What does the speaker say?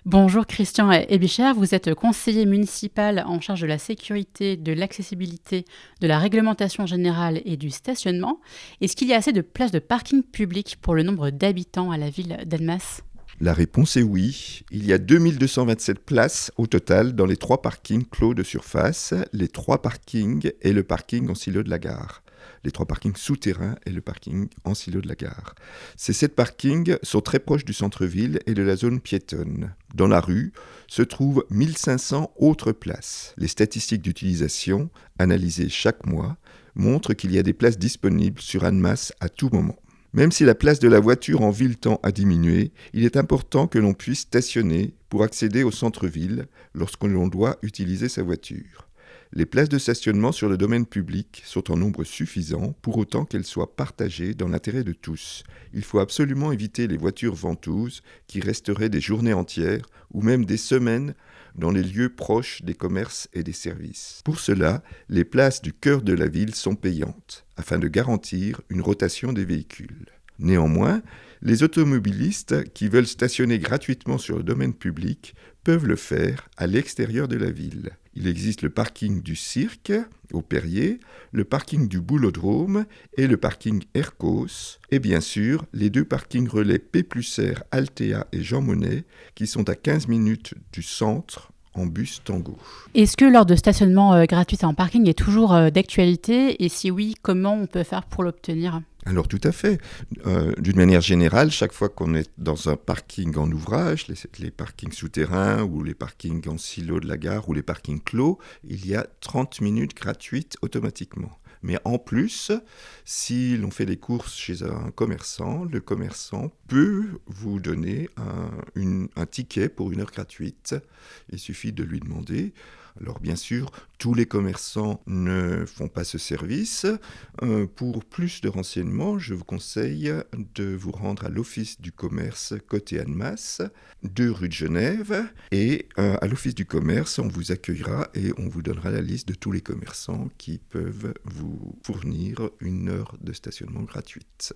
Bonjour Christian Ebicher, vous êtes conseiller municipal en charge de la sécurité, de l'accessibilité, de la réglementation générale et du stationnement. Est-ce qu'il y a assez de places de parking public pour le nombre d'habitants à la ville d'Annemasse? La réponse est oui. Il y a 2227 places au total dans les 3 parkings clos de surface, les 3 parkings et le parking en silo de la gare. Les 3 parkings souterrains et le parking en silo de la gare. Ces 7 parkings sont très proches du centre-ville et de la zone piétonne. Dans la rue se trouvent 1500 autres places. Les statistiques d'utilisation, analysées chaque mois, montrent qu'il y a des places disponibles sur Annemasse à tout moment. Même si la place de la voiture en ville tend à diminuer, il est important que l'on puisse stationner pour accéder au centre-ville lorsque l'on doit utiliser sa voiture. Les places de stationnement sur le domaine public sont en nombre suffisant pour autant qu'elles soient partagées dans l'intérêt de tous. Il faut absolument éviter les voitures ventouses qui resteraient des journées entières ou même des semaines dans les lieux proches des commerces et des services. Pour cela, les places du cœur de la ville sont payantes, afin de garantir une rotation des véhicules. Néanmoins, les automobilistes qui veulent stationner gratuitement sur le domaine public peuvent le faire à l'extérieur de la ville. Il existe le parking du Cirque, au Perrier, le parking du Boulodrome et le parking Ercos, et bien sûr les 2 parkings relais P+R, Altea et Jean Monnet, qui sont à 15 minutes du centre en bus Tango. Est-ce que l'heure de stationnement gratuite en parking est toujours d'actualité? Et si oui, comment on peut faire pour l'obtenir? Alors tout à fait. D'une manière générale, chaque fois qu'on est dans un parking en ouvrage, les parkings souterrains ou les parkings en silo de la gare ou les parkings clos, il y a 30 minutes gratuites automatiquement. Mais en plus, si l'on fait des courses chez un commerçant, le commerçant peut vous donner un ticket pour 1 heure gratuite. Il suffit de lui demander. Alors bien sûr, tous les commerçants ne font pas ce service. Pour plus de renseignements, je vous conseille de vous rendre à l'Office du commerce côté Annemasse, 2 rue de Genève. Et à l'Office du commerce, on vous accueillera et on vous donnera la liste de tous les commerçants qui peuvent vous fournir 1 heure de stationnement gratuite.